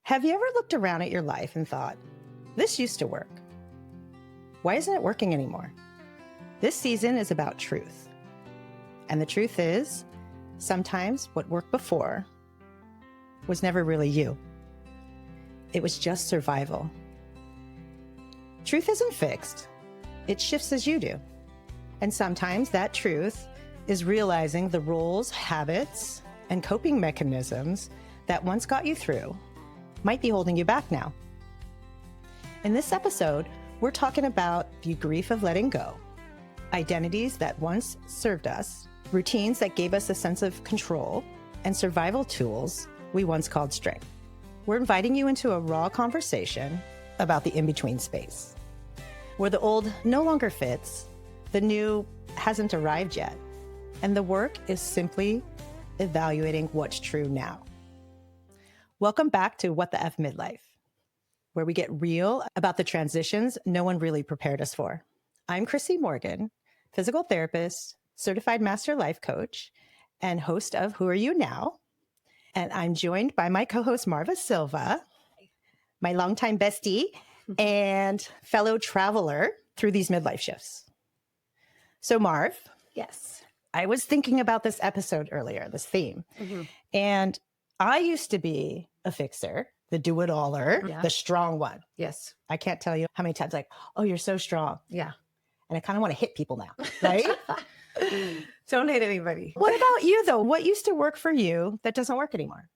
Have you ever looked around at your life and thought, this used to work? Why isn't it working anymore? This season is about truth. And the truth is, sometimes what worked before was never really you. It was just survival. Truth isn't fixed. It shifts as you do. And sometimes that truth is realizing the rules, habits, and coping mechanisms that once got you through might be holding you back now. In this episode, we're talking about the grief of letting go, identities that once served us, routines that gave us a sense of control, and survival tools we once called strength. We're inviting you into a raw conversation about the in-between space, where the old no longer fits, the new hasn't arrived yet, and the work is simply evaluating what's true now. Welcome back to What the F Midlife, where we get real about the transitions no one really prepared us for. I'm Chrissie Morgan, physical therapist, certified master life coach, and host of Who Are You Now? And I'm joined by my co-host Marva Silva, my longtime bestie and fellow traveler through these midlife shifts. So Marv. Yes. I was thinking about this episode earlier, this theme, and I used to be a fixer, the do-it-aller, the strong one. Yes. I can't tell you how many times like, oh, you're so strong. Yeah. And I kind of want to hit people now, right? Don't hate anybody. What about you though? What used to work for you that doesn't work anymore?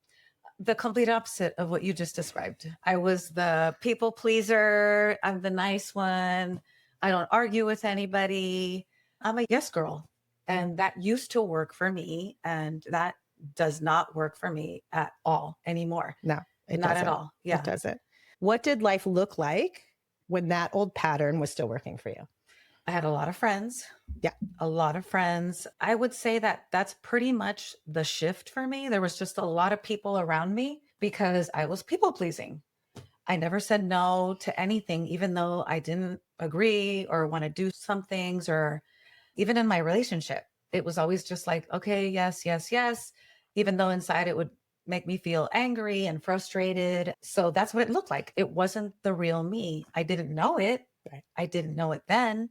The complete opposite of what you just described. I was the people pleaser. I'm the nice one. I don't argue with anybody. I'm a yes girl. And that used to work for me. And that does not work for me at all anymore. No, it not doesn't. at all. Yeah. It doesn't. What did life look like when that old pattern was still working for you? I had a lot of friends. Yeah. A lot of friends. I would say that that's pretty much the shift for me. There was just a lot of people around me because I was people pleasing. I never said no to anything, even though I didn't agree or want to do some things, or even in my relationship, it was always just like, okay, yes, yes, yes, even though inside it would make me feel angry and frustrated. So that's what it looked like. It wasn't the real me. I didn't know it. Right. I didn't know it then.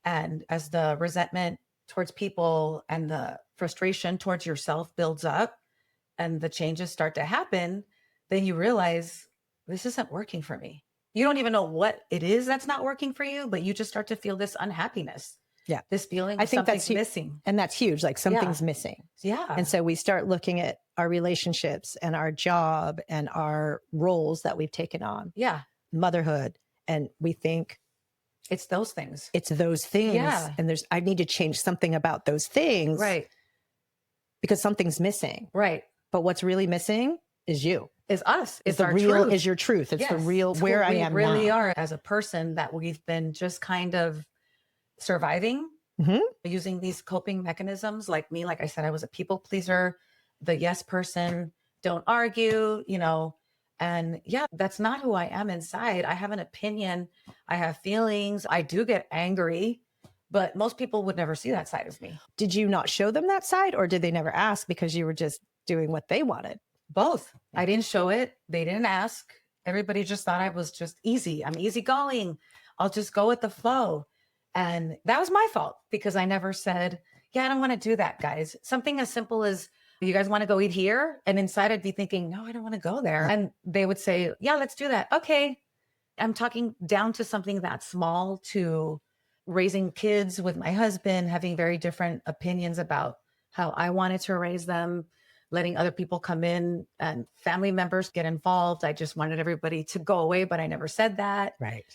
And as the resentment towards people and the frustration towards yourself builds up and the changes start to happen, then you realize this isn't working for me. You don't even know what it is that's not working for you, but you just start to feel this unhappiness. Yeah. This feeling I think something's that's missing. And that's huge. Like something's missing. Yeah. And so we start looking at our relationships and our job and our roles that we've taken on. Yeah. Motherhood. And we think it's those things. It's those things. Yeah. And I need to change something about those things. Right. Because something's missing. Right. But what's really missing is you. Is us. It's the our real, truth. is your truth. It's Yes. the real, It's where who I we am really now. are as a person, that we've been just kind of surviving using these coping mechanisms. Like me, like I said, I was a people pleaser, the yes person, don't argue, and yeah, that's not who I am inside. I have an opinion. I have feelings. I do get angry, but most people would never see that side of me. Did you not show them that side, or did they never ask because you were just doing what they wanted? Both. I didn't show it. They didn't ask. Everybody just thought I was just easy. I'm easygoing. I'll just go with the flow. And that was my fault because I never said, yeah, I don't want to do that, guys. Something as simple as, you guys want to go eat here? And inside I'd be thinking, no, I don't want to go there. And they would say, yeah, let's do that. Okay. I'm talking down to something that small, to raising kids with my husband, having very different opinions about how I wanted to raise them, letting other people come in and family members get involved. I just wanted everybody to go away, but I never said that. Right.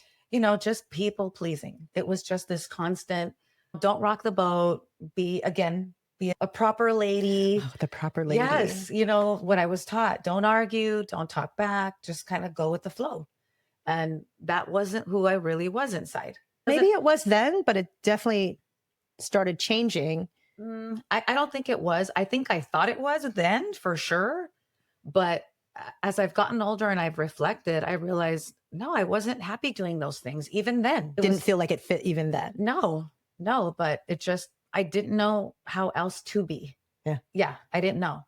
Just people pleasing. It was just this constant, don't rock the boat, be a proper lady. Oh, the proper lady. Yes. What I was taught, don't argue, don't talk back, just kind of go with the flow. And that wasn't who I really was inside. Maybe it was then, but it definitely started changing. I don't think it was. I think I thought it was then for sure. But as I've gotten older and I've reflected, I realized, no, I wasn't happy doing those things. Even then. Didn't feel like it fit even then. No, but I didn't know how else to be. Yeah. Yeah. I didn't know.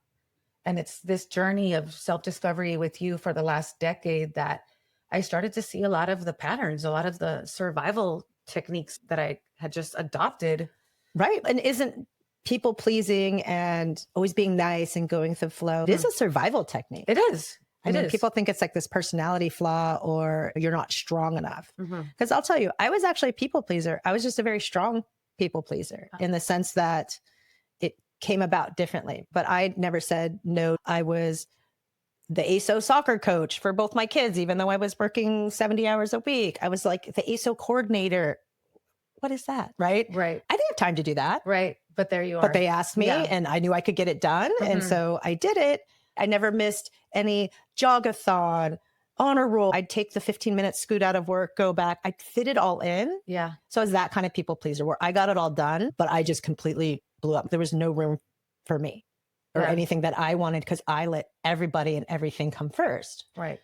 And it's this journey of self-discovery with you for the last decade that I started to see a lot of the patterns, a lot of the survival techniques that I had just adopted. Right. And isn't people pleasing and always being nice and going with the flow, it is a survival technique. It is. I mean, people think it's like this personality flaw or you're not strong enough. Because I'll tell you, I was actually a people pleaser. I was just a very strong people pleaser in the sense that it came about differently. But I never said no. I was the ASO soccer coach for both my kids, even though I was working 70 hours a week. I was like the ASO coordinator. What is that? Right. Right. I didn't have time to do that. Right. But there you are. But they asked me and I knew I could get it done. And so I did it. I never missed any jogathon, honor roll. I'd take the 15-minute scoot out of work, go back. I'd fit it all in. Yeah. So I was that kind of people pleaser where I got it all done, but I just completely blew up. There was no room for me or anything that I wanted because I let everybody and everything come first. Right.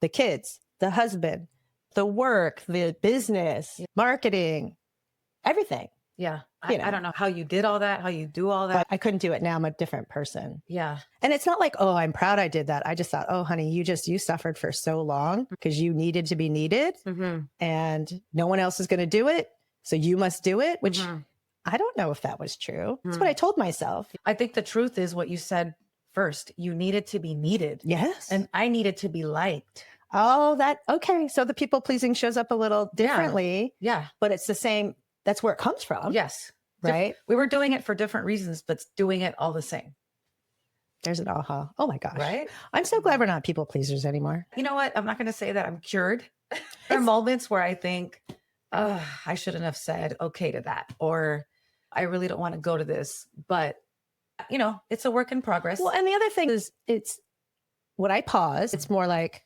The kids, the husband, the work, the business, marketing, everything. Yeah. I don't know how you did all that, how you do all that. But I couldn't do it now. I'm a different person. Yeah. And it's not like, oh, I'm proud I did that. I just thought, oh, honey, you suffered for so long because you needed to be needed and no one else is going to do it. So you must do it, which I don't know if that was true. That's what I told myself. I think the truth is what you said first. You needed to be needed. Yes. And I needed to be liked. Oh, okay. So the people pleasing shows up a little differently. Yeah. But it's the same. That's where it comes from. Yes. Right. We were doing it for different reasons, but doing it all the same. There's an aha. Oh my gosh. Right. I'm so glad we're not people pleasers anymore. You know what? I'm not going to say that I'm cured. There are moments where I think, oh, I shouldn't have said okay to that, or I really don't want to go to this, but it's a work in progress. Well, and the other thing is it's when I pause, it's more like,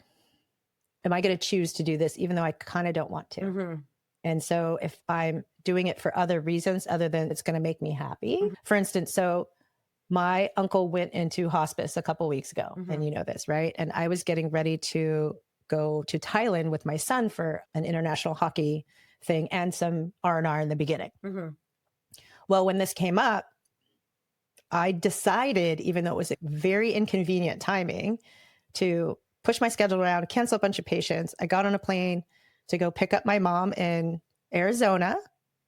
am I going to choose to do this, even though I kind of don't want to? And so if I'm doing it for other reasons, other than it's going to make me happy, for instance, so my uncle went into hospice a couple weeks ago, and you know this, right? And I was getting ready to go to Thailand with my son for an international hockey thing and some R&R in the beginning. Well, when this came up, I decided, even though it was a very inconvenient timing, to push my schedule around, cancel a bunch of patients. I got on a plane to go pick up my mom in Arizona,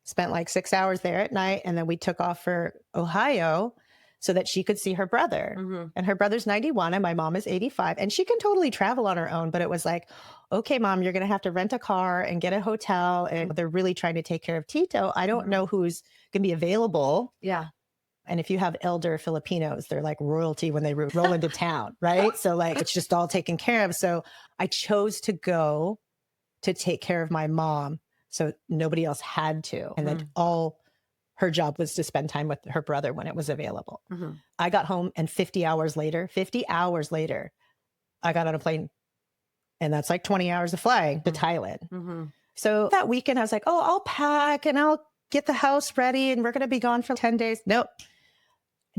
spent like 6 hours there at night. And then we took off for Ohio so that she could see her brother. And her brother's 91 and my mom is 85 and she can totally travel on her own. But it was like, okay, mom, you're going to have to rent a car and get a hotel. And they're really trying to take care of Tito. I don't know who's going to be available. Yeah. And if you have elder Filipinos, they're like royalty when they roll into town, right? So like, it's just all taken care of. So I chose to go to take care of my mom. So nobody else had to. And then all her job was to spend time with her brother when it was available. I got home and 50 hours later, I got on a plane. And that's like 20 hours of flying to Thailand. So that weekend I was like, oh, I'll pack and I'll get the house ready and we're going to be gone for 10 days. Nope.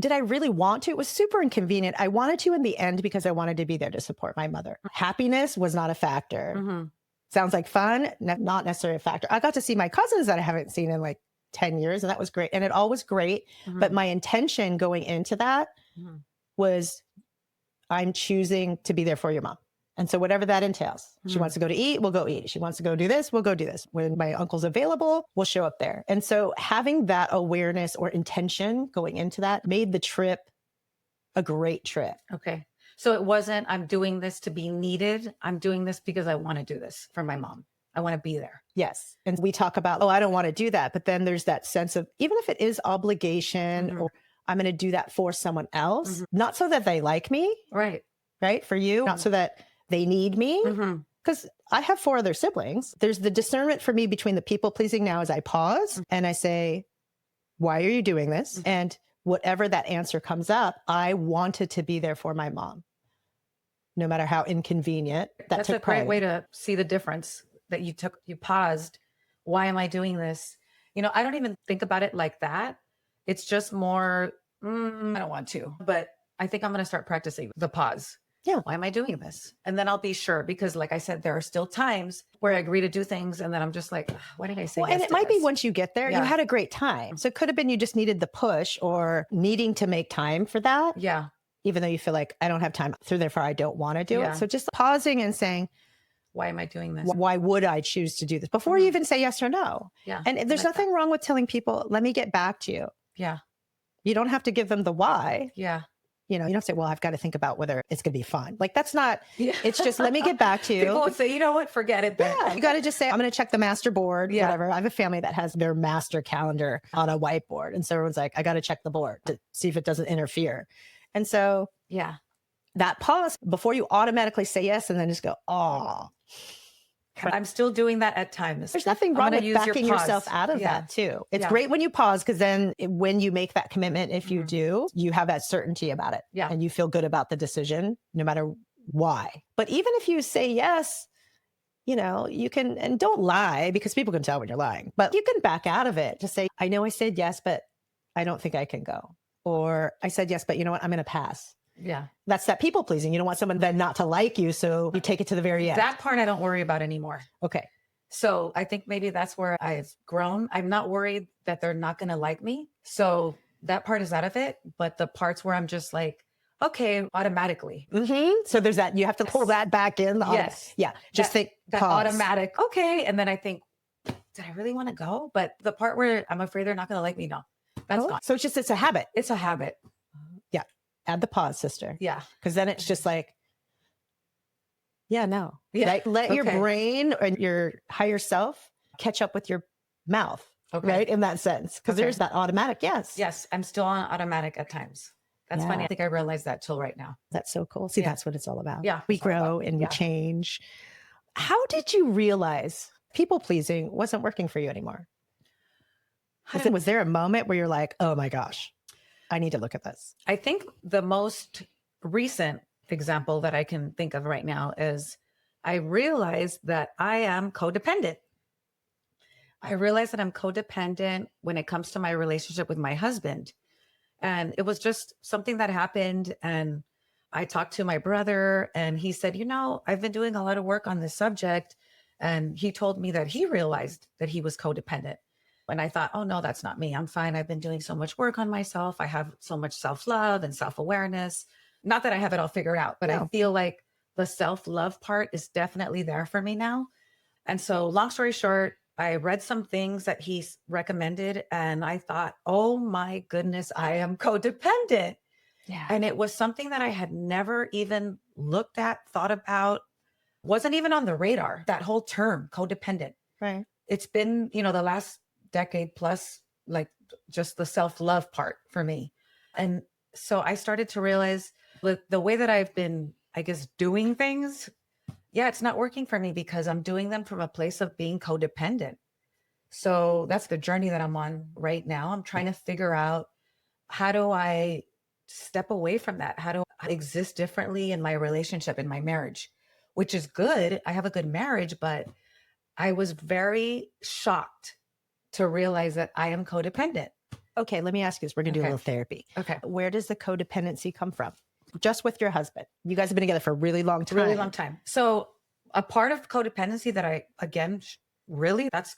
Did I really want to? It was super inconvenient. I wanted to in the end because I wanted to be there to support my mother. Happiness was not a factor. Sounds like fun, not necessarily a factor. I got to see my cousins that I haven't seen in like 10 years and that was great. And it all was great. But my intention going into that was I'm choosing to be there for your mom. And so whatever that entails, she wants to go to eat, we'll go eat. She wants to go do this, we'll go do this. When my uncle's available, we'll show up there. And so having that awareness or intention going into that made the trip a great trip. Okay. So it wasn't, I'm doing this to be needed. I'm doing this because I want to do this for my mom. I want to be there. Yes. And we talk about, oh, I don't want to do that. But then there's that sense of, even if it is obligation or I'm going to do that for someone else, not so that they like me. Right. Right. For you, not so that they need me. Because I have 4 other siblings. There's the discernment for me between the people pleasing now as I pause and I say, why are you doing this? And whatever that answer comes up, I wanted to be there for my mom. No matter how inconvenient that That's a great way to see the difference that you paused. Why am I doing this? I don't even think about it like that. It's just more, I don't want to, but I think I'm going to start practicing the pause. Yeah. Why am I doing this? And then I'll be sure, because like I said, there are still times where I agree to do things. And then I'm just like, why did I say yes and it might be once you get there, Yeah. you had a great time. So it could have been you just needed the push or needing to make time for that. Yeah. even though you feel like I don't have time, so therefore I don't want to do Yeah. it. So just pausing and saying, Why am I doing this? why would I choose to do this before you even say yes or no? Yeah. And there's like that. nothing wrong with telling people, let me get back to you. Yeah. You don't have to give them the why. Yeah. You know, you don't say, well, I've got to think about whether it's going to be fun. Like that's not, Yeah. it's just, let me get back to you. People would say, you know what, forget it then. Yeah, you got to just say, I'm going to check the master board, Yeah. whatever. I have a family that has their master calendar on a whiteboard. And so everyone's like, I got to check the board to see if it doesn't interfere. And so Yeah. that pause before you automatically say yes and then just go, oh. I'm still doing that at times. There's nothing wrong with backing yourself out of Yeah. that too. It's Yeah. great when you pause because then when you make that commitment, if you do, you have that certainty about it. Yeah. And you feel good about the decision no matter why. But even if you say yes, you know, you can, and don't lie because people can tell when you're lying, but you can back out of it. Just say, I know I said yes, but I don't think I can go. Or I said yes, but you know what? I'm going to pass. Yeah. That's that people pleasing. You don't want someone then not to like you. So you take it to the very end. That part I don't worry about anymore. Okay. So I think maybe that's where I've grown. I'm not worried that they're not going to like me. So that part is out of it. But the parts where I'm just like, okay, automatically. So there's that, you have to pull that back in. Yes. Yeah. Just think that pause. automatic. Okay. And then I think, did I really want to go? But the part where I'm afraid they're not going to like me, no, that's gone. So it's a habit. It's a habit. Yeah. Add the pause, sister. Yeah. Because then it's just like, yeah, no. Yeah. Like, let your brain and your higher self catch up with your mouth. Okay. Right. In that sense. Because there's that automatic yes. Yes. I'm still on automatic at times. That's funny. I think I realized that till right now. That's so cool. See, that's what it's all about. Yeah. We grow and we change. How did you realize people pleasing wasn't working for you anymore? Was there a moment where you're like, oh my gosh, I need to look at this? I think the most recent example that I can think of right now is I realized that I am codependent. I realized that I'm codependent when it comes to my relationship with my husband. And it was just something that happened. And I talked to my brother and he said, you know, I've been doing a lot of work on this subject. And he told me that he realized that he was codependent. And I thought, oh, no, that's not me. I'm fine. I've been doing so much work on myself. I have so much self-love and self-awareness. Not that I have it all figured out, but I feel like the self-love part is definitely there for me now. And so long story short, I read some things that he recommended and I thought, oh my goodness, I am codependent. Yeah. And it was something that I had never even looked at, thought about, wasn't even on the radar, that whole term, codependent. Right. It's been, you know, the last decade plus, like just the self-love part for me. And so I started to realize the way that I've been, I guess, doing things, it's not working for me because I'm doing them from a place of being codependent. So that's the journey that I'm on right now. I'm trying to figure out, how do I step away from that? How do I exist differently in my relationship, in my marriage, which is good. I have a good marriage, but I was very shocked to realize that I am codependent. Okay, let me ask you this. We're going to do a little therapy. Okay. Where does the codependency come from? Just with your husband. You guys have been together for a really long time. Really long time. So a part of codependency that I, again, really, that's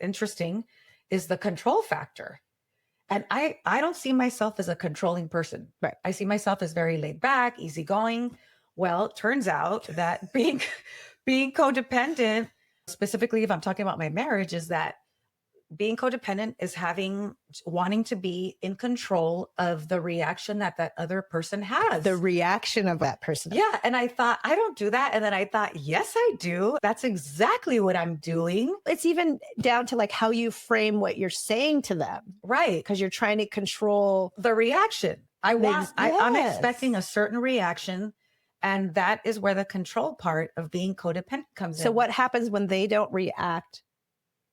interesting, is the control factor. And I don't see myself as a controlling person. Right. I see myself as very laid back, easygoing. Well, it turns out that being codependent, specifically if I'm talking about my marriage, is that being codependent is wanting to be in control of the reaction that other person has. The reaction of that person. Yeah. And I thought, I don't do that. And then I thought, yes, I do. That's exactly what I'm doing. It's even down to like how you frame what you're saying to them. Right. Because you're trying to control the reaction. I'm Yes. expecting a certain reaction. And that is where the control part of being codependent comes in. So what happens when they don't react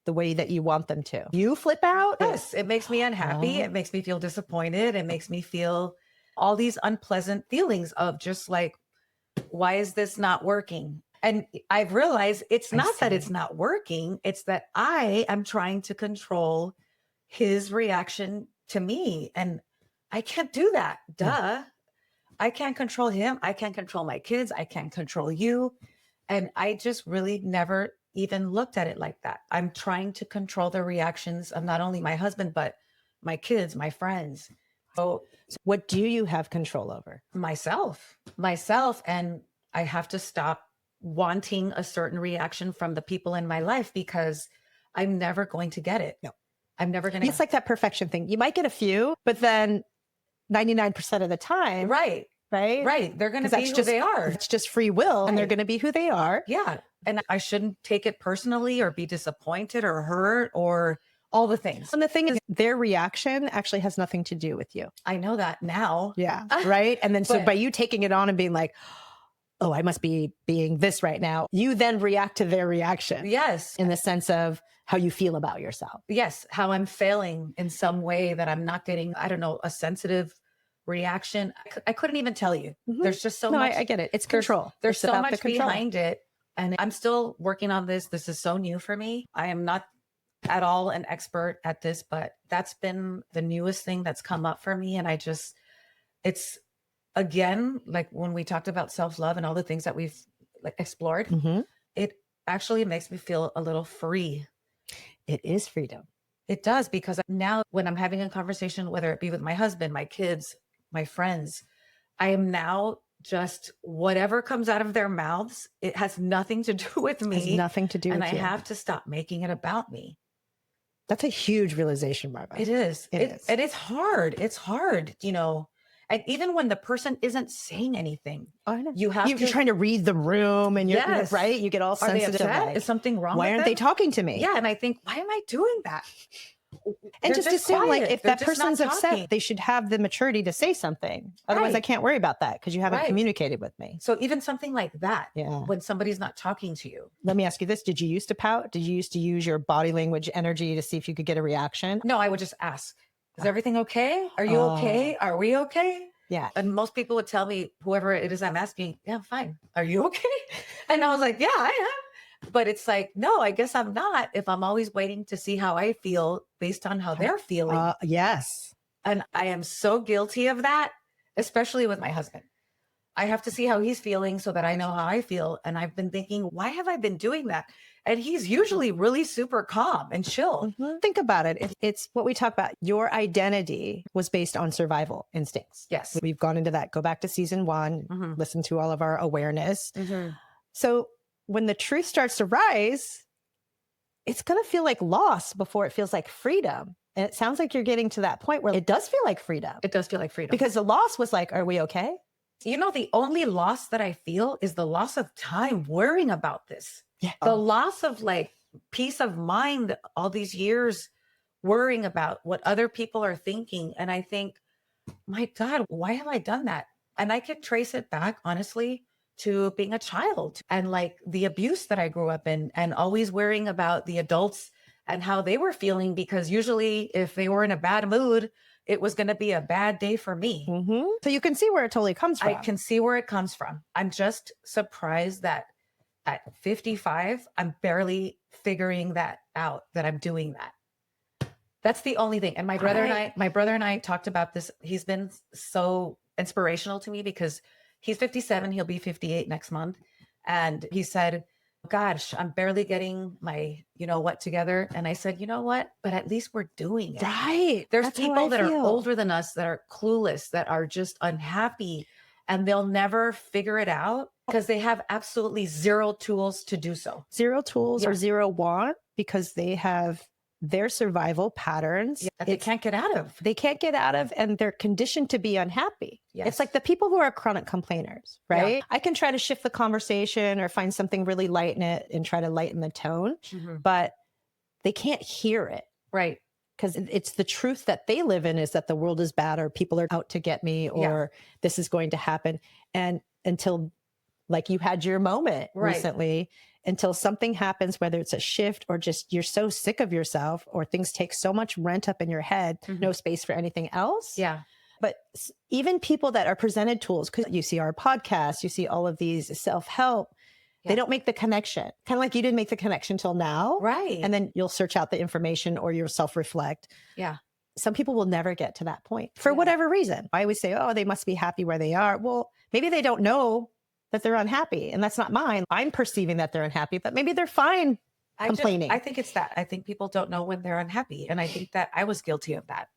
the way that you want them to? You flip out? Yes, it makes me unhappy. It makes me feel disappointed. It makes me feel all these unpleasant feelings of just like, why is this not working? And I've realized it's not that it's not working. It's that I am trying to control his reaction to me. And I can't do that. Duh. I can't control him. I can't control my kids. I can't control you. And I just really never even looked at it like that. I'm trying to control the reactions of not only my husband, but my kids, my friends. So What do you have control over? myself. And I have to stop wanting a certain reaction from the people in my life because I'm never going to get it. No. I'm never going to. It's like that perfection thing. You might get a few, but then 99% of the time. Right. Right. They're going to be who they are. It's just free will and they're Right. going to be who they are. Yeah. And I shouldn't take it personally or be disappointed or hurt or all the things. And the thing is, their reaction actually has nothing to do with you. I know that now. Yeah. Right. And then so But- by you taking it on and being like, oh, I must be being this right now, you then react to their reaction. Yes. In the sense of how you feel about yourself. Yes. How I'm failing in some way that I'm not getting, I don't know, a sensitive reaction. I couldn't even tell you. Mhm. There's just so No, much. I get it. It's control. There's It's so about much the control. behind it. And I'm still working on this. This is so new for me. I am not at all an expert at this, but that's been the newest thing that's come up for me. And it's again, like when we talked about self-love and all the things that we've like explored, Mhm. it actually makes me feel a little free. It is freedom. It does, because now when I'm having a conversation, whether it be with my husband, my kids, my friends, I am now just whatever comes out of their mouths, it has nothing to do with It has me. nothing to do And with I you. have to stop making it about me. That's a huge realization, Marva. It is. It is. And it's hard. It's hard, you know. And even when the person isn't saying anything, I know. you have You're to. trying to read the room and you're Yes. right. You get all Are they sensitive. upset? Like, Is something wrong? why with aren't they them? talking to me? Yeah. And I think, why am I doing that? And They're just assume like quiet. if They're that just not person's upset, talking. they should have the maturity to say something. Otherwise, I Right. can't worry about that because you haven't Right. communicated with me. So even something like that, Yeah. when somebody's not talking to you. Let me ask you this. Did you used to pout? Did you used to use your body language energy to see if you could get a reaction? No, I would just ask, is everything okay? Are you okay? Are we okay? Yeah. And most people would tell me, whoever it is I'm asking, yeah, I'm fine. Are you okay? And I was like, yeah, I am. But it's like, no, I guess I'm not if I'm always waiting to see how I feel based on how they're feeling. Yes. And I am so guilty of that, especially with my husband. I have to see how he's feeling so that I know how I feel. And I've been thinking, why have I been doing that? And he's usually really super calm and chill. Mhm. Think about it. It's what we talk about. Your identity was based on survival instincts. Yes. We've gone into that. Go back to season 1, Mhm. listen to all of our awareness. Mhm. So when the truth starts to rise, it's going to feel like loss before it feels like freedom. And it sounds like you're getting to that point where it does feel like freedom. It does feel like freedom. Because the loss was like, are we okay? You know, the only loss that I feel is the loss of time worrying about this. Yeah. The loss of like peace of mind all these years worrying about what other people are thinking. And I think, my God, why have I done that? And I could trace it back, honestly, to being a child and like the abuse that I grew up in and always worrying about the adults and how they were feeling, because usually if they were in a bad mood, it was going to be a bad day for me. Mm-hmm. So you can see where it totally comes from. I can see where it comes from. I'm just surprised that at 55, I'm barely figuring that out, that I'm doing that. That's the only thing. And my brother and I talked about this. He's been so inspirational to me because he's 57. He'll be 58 next month. And he said, gosh, I'm barely getting my, you know what, together. And I said, you know what? But at least we're doing it. Right. There's That's how people I that are feel. older than us that are clueless, that are just unhappy, and they'll never figure it out because they have absolutely zero tools to do so. Zero tools Yeah. or zero want because they have their survival patterns That they can't get out of. they can't get out of, and they're conditioned to be unhappy. Yes. It's like the people who are chronic complainers, right? I can try to shift the conversation or find something really light in it and try to lighten the tone, but they can't hear it Right. because it's the truth that they live in is that the world is bad or people are out to get me or this is going to happen. And until like you had your moment Right. recently, until something happens, whether it's a shift or just you're so sick of yourself or things take so much rent up in your head, no space for anything else. Yeah. But even people that are presented tools, because you see our podcast, you see all of these self-help, they don't make the connection. Kind of like you didn't make the connection till now. Right. And then you'll search out the information or you'll self-reflect. Yeah. Some people will never get to that point for whatever reason. I always say, oh, they must be happy where they are. Well, maybe they don't know that they're unhappy. And that's not mine. I'm perceiving that they're unhappy, but maybe they're fine complaining. I think it's that. I think people don't know when they're unhappy. And I think that I was guilty of that.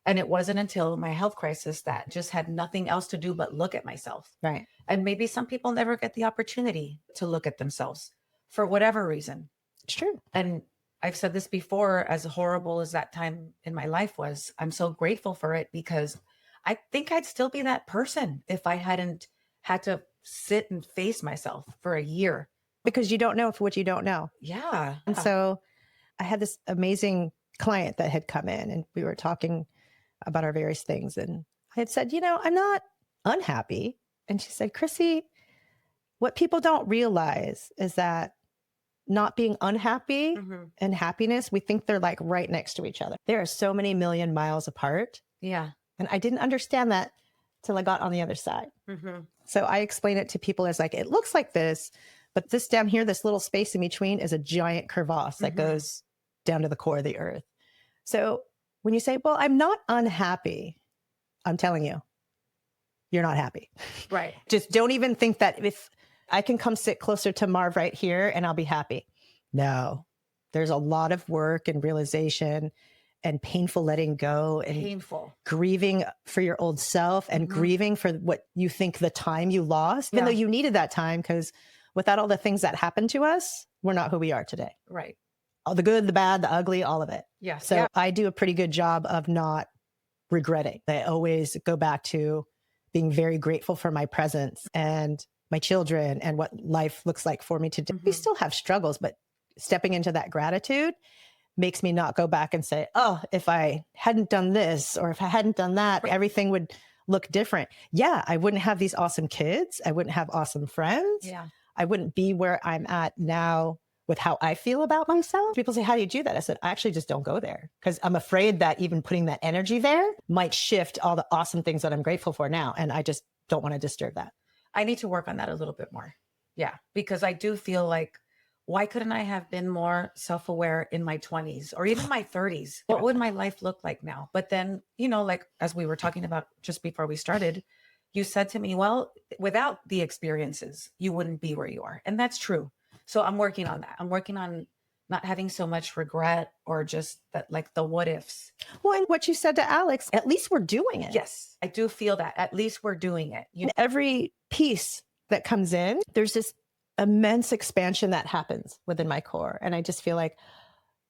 And it wasn't until my health crisis that just had nothing else to do but look at myself. Right. And maybe some people never get the opportunity to look at themselves for whatever reason. It's true. And I've said this before, as horrible as that time in my life was, I'm so grateful for it, because I think I'd still be that person if I hadn't had to sit and face myself for a year. Because you don't know what you don't know. Yeah. And so I had this amazing client that had come in, and we were talking about our various things. And I had said, I'm not unhappy. And she said, Chrissie, what people don't realize is that not being unhappy and happiness, we think they're like right next to each other. They are so many million miles apart. Yeah. And I didn't understand that till I got on the other side. So I explain it to people as like, it looks like this, but this down here, this little space in between is a giant crevasse that goes down to the core of the earth. So when you say, well, I'm not unhappy, I'm telling you, you're not happy. Right. Just don't even think that if I can come sit closer to Marv right here and I'll be happy. No, there's a lot of work and realization and painful letting go and grieving for your old self and grieving for what you think the time you lost, even though you needed that time, because without all the things that happened to us, we're not who we are today. Right. All the good, the bad, the ugly, all of it. Yeah. So I do a pretty good job of not regretting. I always go back to being very grateful for my presence and my children and what life looks like for me today. We still have struggles, but stepping into that gratitude makes me not go back and say, oh, if I hadn't done this or if I hadn't done that, everything would look different. Yeah, I wouldn't have these awesome kids. I wouldn't have awesome friends. Yeah. I wouldn't be where I'm at now with how I feel about myself. People say, how do you do that? I said, I actually just don't go there, because I'm afraid that even putting that energy there might shift all the awesome things that I'm grateful for now. And I just don't want to disturb that. I need to work on that a little bit more. Yeah. Because I do feel like, why couldn't I have been more self-aware in my 20s or even my 30s? What would my life look like now? But then, like as we were talking about just before we started, you said to me, well, without the experiences, you wouldn't be where you are. And that's true. So I'm working on that. I'm working on not having so much regret or just that, like the what ifs. Well, and what you said to Alex, at least we're doing it. Yes, I do feel that. At least we're doing it. Every piece that comes in, there's this immense expansion that happens within my core. And I just feel like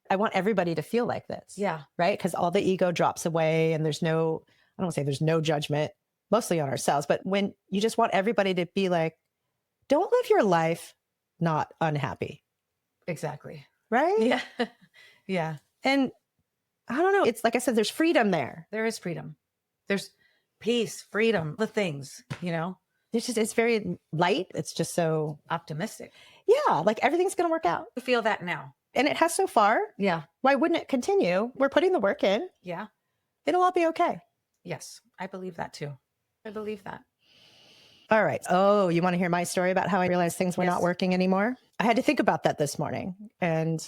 I want everybody to feel like this. Yeah. Right? Because all the ego drops away and there's no, I don't want to say there's no judgment, mostly on ourselves. But when you just want everybody to be like, don't live your life not unhappy. Exactly. Right? Yeah. Yeah. And I don't know. It's like I said, there's freedom there. There is freedom. There's peace, freedom, the things, It's very light. It's just so optimistic. Yeah. Like everything's going to work out. I feel that now. And it has so far. Yeah. Why wouldn't it continue? We're putting the work in. Yeah. It'll all be okay. Yes. I believe that too. I believe that. All right. Oh, you want to hear my story about how I realized things were not working anymore? I had to think about that this morning. And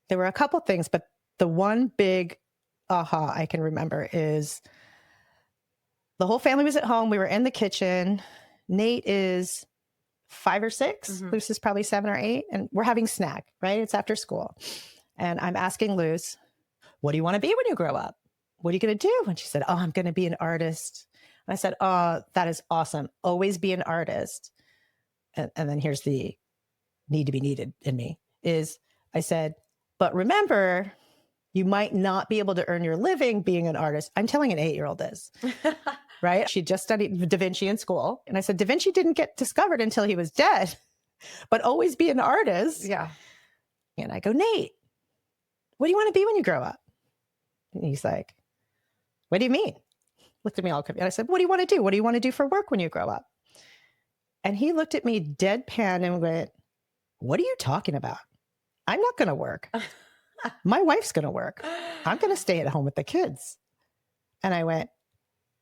there were a couple things, but the one big aha I can remember is the whole family was at home. We were in the kitchen. Nate is 5 or 6. Luce is probably 7 or 8. And we're having snack, right? It's after school. And I'm asking Luce, what do you want to be when you grow up? What are you going to do? And she said, oh, I'm going to be an artist. And I said, oh, that is awesome. Always be an artist. And then here's the need to be needed in me is I said, but remember, you might not be able to earn your living being an artist. I'm telling an 8-year-old this, right? She just studied Da Vinci in school. And I said, Da Vinci didn't get discovered until he was dead, but always be an artist. Yeah. And I go, Nate, what do you want to be when you grow up? And he's like, what do you mean? Looked at me all confused. I said, what do you want to do? What do you want to do for work when you grow up? And he looked at me deadpan and went, what are you talking about? I'm not going to work. My wife's going to work. I'm going to stay at home with the kids. And I went,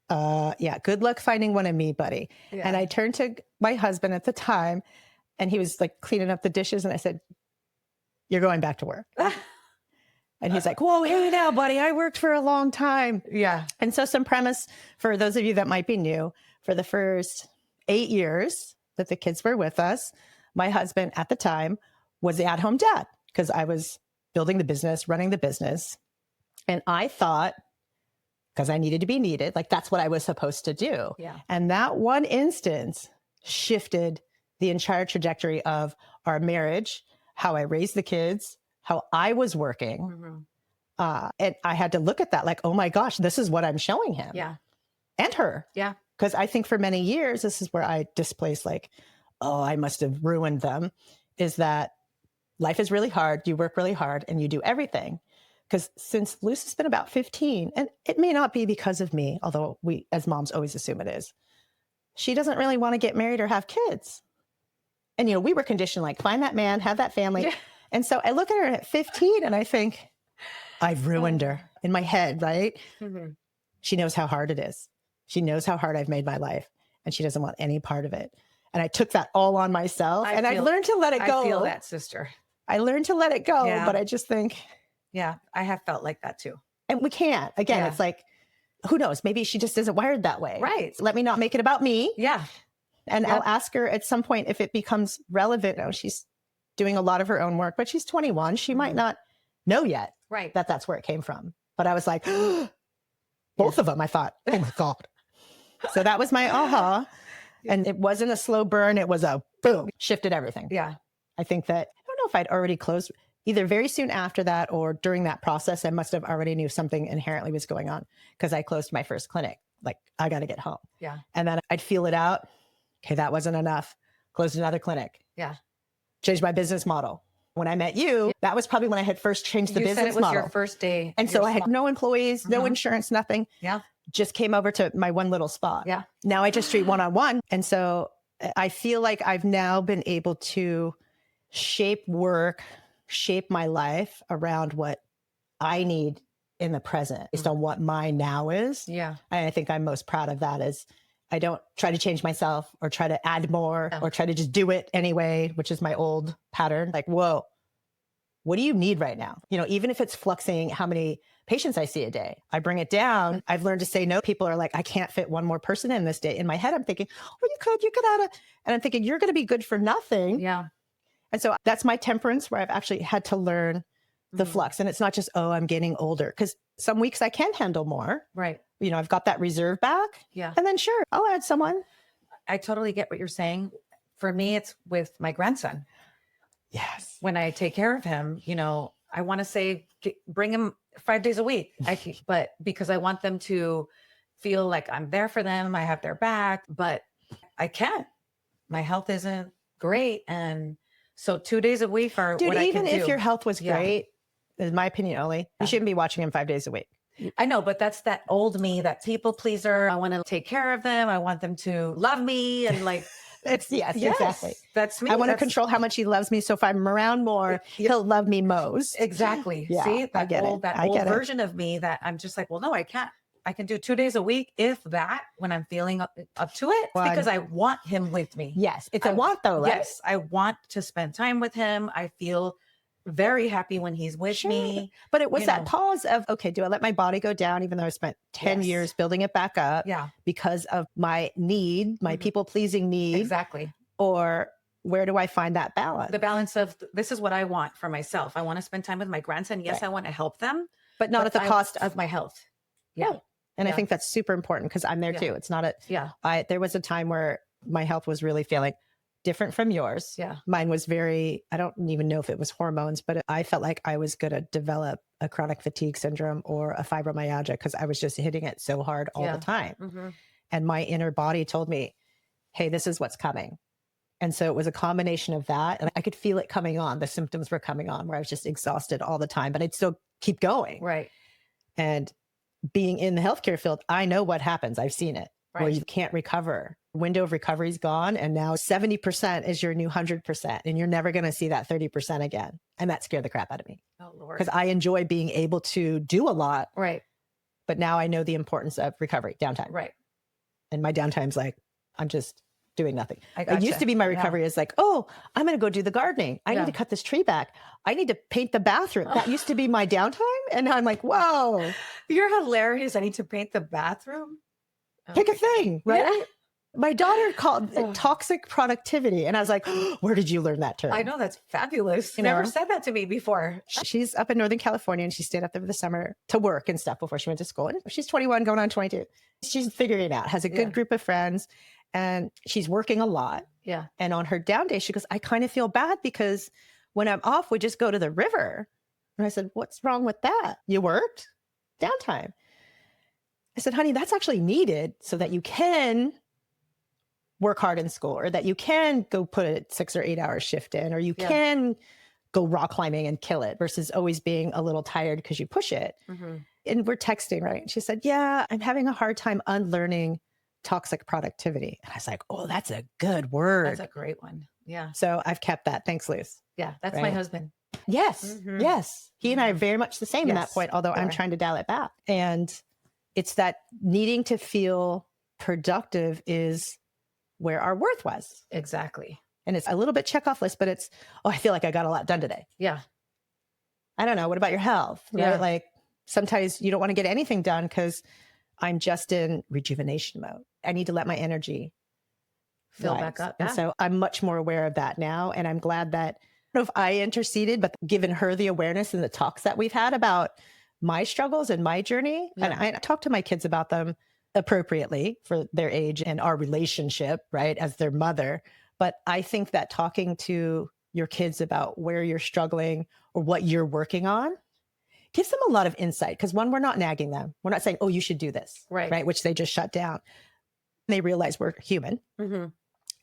yeah, good luck finding one of me, buddy. Yeah. And I turned to my husband at the time and he was like cleaning up the dishes. And I said, you're going back to work. And he's like, whoa, hey now, buddy, I worked for a long time. Yeah. And so some premise for those of you that might be new, for the first 8 years that the kids were with us, my husband at the time was the at-home dad because I was building the business, running the business. And I thought, because I needed to be needed. Like that's what I was supposed to do. Yeah. And that one instance shifted the entire trajectory of our marriage, how I raised the kids, how I was working. And I had to look at that like, oh my gosh, this is what I'm showing him. Yeah. And her. Yeah. Because I think for many years, this is where I displaced like, oh, I must have ruined them, is that life is really hard. You work really hard and you do everything. Because since Luce has been about 15, and it may not be because of me, although we as moms always assume it is, she doesn't really want to get married or have kids. And, you know, we were conditioned like, find that man, have that family. Yeah. And so I look at her at 15 and I think, I've ruined her in my head, right? She knows how hard it is. She knows how hard I've made my life and she doesn't want any part of it. And I took that all on myself I learned to let it go. I feel that, sister. I learned to let it go, but I just think. Yeah, I have felt like that too. And we can't. Again, it's like, who knows? Maybe she just isn't wired that way. Right. Let me not make it about me. Yeah. And I'll ask her at some point if it becomes relevant. Now she's doing a lot of her own work, but she's 21. She might not know yet that that's where it came from. But I was like, both of them, I thought, oh my God. So that was my aha. And it wasn't a slow burn. It was a boom, shifted everything. Yeah. I think that, I don't know if I'd already closed either very soon after that or during that process. I must have already knew something inherently was going on because I closed my first clinic. Like, I got to get home. Yeah. And then I'd feel it out. Okay, that wasn't enough. Closed another clinic. Yeah. Changed my business model. When I met you, that was probably when I had first changed the business model. You said it was your first day. And so I had no employees, no insurance, nothing. Yeah. Just came over to my one little spot. Yeah. Now I just treat one-on-one. And so I feel like I've now been able to shape work, shape my life around what I need in the present based on what my now is. Yeah. And I think I'm most proud of that is I don't try to change myself or try to add more or try to just do it anyway, which is my old pattern. Like, whoa, what do you need right now? You know, even if it's fluxing how many patients I see a day, I bring it down. I've learned to say no. People are like, I can't fit one more person in this day. In my head, I'm thinking, oh, you could add a, and I'm thinking, you're going to be good for nothing. Yeah. And so that's my temperance where I've actually had to learn the flux. And it's not just, oh, I'm getting older, because some weeks I can handle more. Right. You know, I've got that reserve back. Yeah. And then sure, I'll add someone. I totally get what you're saying. For me, it's with my grandson. Yes. When I take care of him, you know, I want to say, bring him 5 days a week. But because I want them to feel like I'm there for them, I have their back, but I can't. My health isn't great. And so 2 days a week are what I can do. Even if your health was great, in my opinion only, you shouldn't be watching him 5 days a week. I know, but that's that old me, that people pleaser. I want to take care of them. I want them to love me and like, it's exactly. That's me. I want to control how much he loves me. So if I'm around more, he'll love me most. Exactly. Yeah, see, that old version of me that I'm just like, well, no, I can't. I can do 2 days a week, if that, when I'm feeling up to it, because I want him with me. Yes. It's a want though, right? Yes. I want to spend time with him. I feel very happy when he's with me. But it was that pause of, okay, do I let my body go down, even though I spent 10 years building it back up because of my need, my people pleasing need. Exactly. Or where do I find that balance? The balance of, this is what I want for myself. I want to spend time with my grandson. Yes, I want to help them, but not at the cost of my health. Yeah. And I think that's super important because I'm there too. It's not there was a time where my health was really feeling different from yours. Yeah. Mine was very, I don't even know if it was hormones, but I felt like I was going to develop a chronic fatigue syndrome or a fibromyalgia because I was just hitting it so hard all the time. And my inner body told me, hey, this is what's coming. And so it was a combination of that. And I could feel it coming on. The symptoms were coming on where I was just exhausted all the time, but I'd still keep going. Right. And being in the healthcare field, I know what happens. I've seen it where you can't recover. Window of recovery is gone. And now 70% is your new 100%. And you're never going to see that 30% again. And that scared the crap out of me. Oh, Lord. Because I enjoy being able to do a lot. Right. But now I know the importance of recovery, downtime. Right. And my downtime's like, I'm just doing nothing. Gotcha. It used to be my recovery is like, oh, I'm going to go do the gardening. I need to cut this tree back. I need to paint the bathroom. That used to be my downtime. And now I'm like, whoa. You're hilarious. I need to paint the bathroom. Pick a thing, right? Yeah. My daughter called it toxic productivity. And I was like, where did you learn that term? I know, that's fabulous. You never said that to me before. She's up in Northern California and she stayed up there for the summer to work and stuff before she went to school. And she's 21 going on 22. She's figuring it out, has a good group of friends, and she's working a lot. Yeah. And on her down day, she goes, I kind of feel bad because when I'm off, we just go to the river. And I said, what's wrong with that? You worked? Downtime. I said, honey, that's actually needed so that you can work hard in school, or that you can go put a 6 or 8 hour shift in, or you can go rock climbing and kill it versus always being a little tired because you push it. And we're texting, right? And she said, yeah, I'm having a hard time unlearning toxic productivity. And I was like, oh, that's a good word. That's a great one. Yeah. So I've kept that. Thanks, Luz. Yeah. That's my husband. Yes. Yes. He and I are very much the same in that point, although I'm trying to dial it back. And it's that needing to feel productive is where our worth was. Exactly. And it's a little bit check off list, but it's, oh, I feel like I got a lot done today. Yeah. I don't know. What about your health? Yeah. Right? Like sometimes you don't want to get anything done because I'm just in rejuvenation mode. I need to let my energy fill rise. back up. And so I'm much more aware of that now. And I'm glad that, I don't know if I interceded, but given her the awareness and the talks that we've had about my struggles and my journey. And I talk to my kids about them appropriately for their age and our relationship, right, as their mother. But I think that talking to your kids about where you're struggling or what you're working on gives them a lot of insight. Because one, we're not nagging them. We're not saying, oh, you should do this, right? Which they just shut down. They realize we're human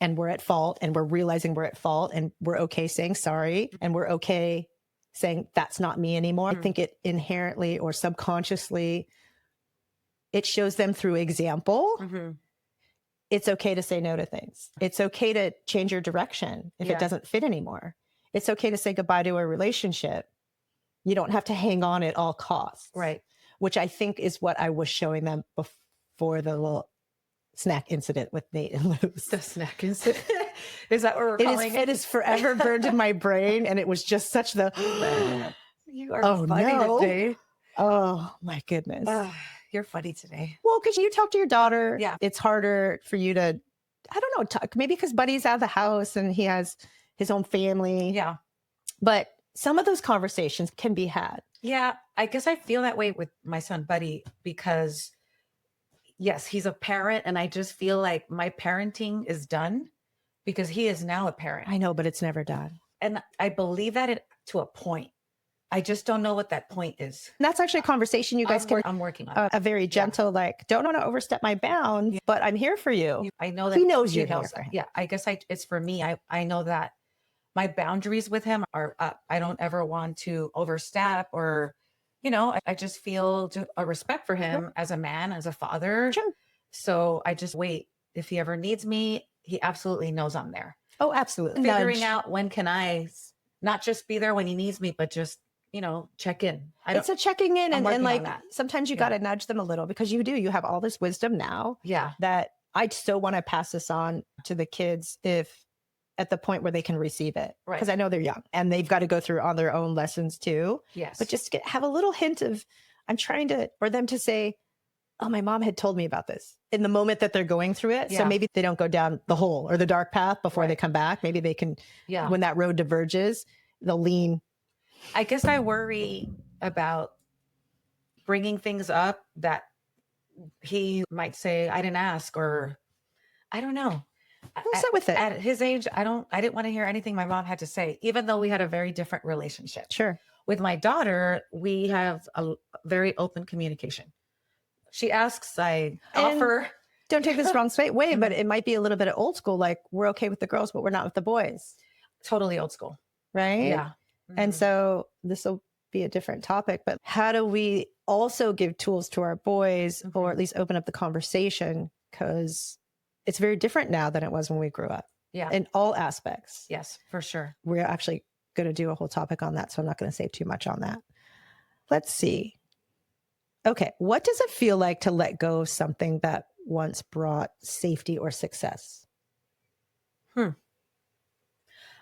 and we're at fault, and we're realizing we're at fault, and we're okay saying sorry, and we're okay saying that's not me anymore. I think it inherently or subconsciously, it shows them through example. It's okay to say no to things. It's okay to change your direction if it doesn't fit anymore. It's okay to say goodbye to a relationship. You don't have to hang on at all costs. Right. Which I think is what I was showing them before the little snack incident with Nate and Luz. The snack incident. Is that what we're calling it? It is forever burned in my brain. And it was just such the, you are funny today. Oh my goodness. You're funny today. Well, because you talk to your daughter. Yeah. It's harder for you to, I don't know, talk, maybe because Buddy's out of the house and he has his own family. Yeah. But some of those conversations can be had. Yeah. I guess I feel that way with my son, Buddy, because yes, he's a parent. And I just feel like my parenting is done because he is now a parent. I know, but it's never done. And I believe that to a point. I just don't know what that point is. And that's actually a conversation you guys I'm working on. A very gentle, like, don't want to overstep my bounds, but I'm here for you. I know that he knows you're here for him. Yeah, I guess it's for me. I know that my boundaries with him are up. I don't ever want to overstep or, I just feel a respect for him as a man, as a father. Sure. So I just wait. If he ever needs me, he absolutely knows I'm there. Oh, absolutely. Figuring out when can I not just be there when he needs me, but just check in. It's a checking in, and like sometimes you got to nudge them a little because you have all this wisdom now. Yeah. That I still want to pass this on to the kids if at the point where they can receive it. Right. Because I know they're young and they've got to go through on their own lessons too. Yes. But just have a little hint of, I'm trying to, for them to say, oh, my mom had told me about this in the moment that they're going through it. Yeah. So maybe they don't go down the hole or the dark path before they come back. Maybe they can, when that road diverges, they'll lean. I guess I worry about bringing things up that he might say, I didn't ask, or I don't know. Sit with it. At his age, I didn't want to hear anything my mom had to say, even though we had a very different relationship. Sure. With my daughter, we have a very open communication. She asks, I offer. Don't take this wrong way, but it might be a little bit of old school. Like, we're okay with the girls, but we're not with the boys. Totally old school. Right? Yeah. Mm-hmm. And so this will be a different topic, but how do we also give tools to our boys or at least open up the conversation? Because it's very different now than it was when we grew up. Yeah. In all aspects. Yes, for sure. We're actually going to do a whole topic on that. So I'm not going to say too much on that. Let's see. Okay. What does it feel like to let go of something that once brought safety or success?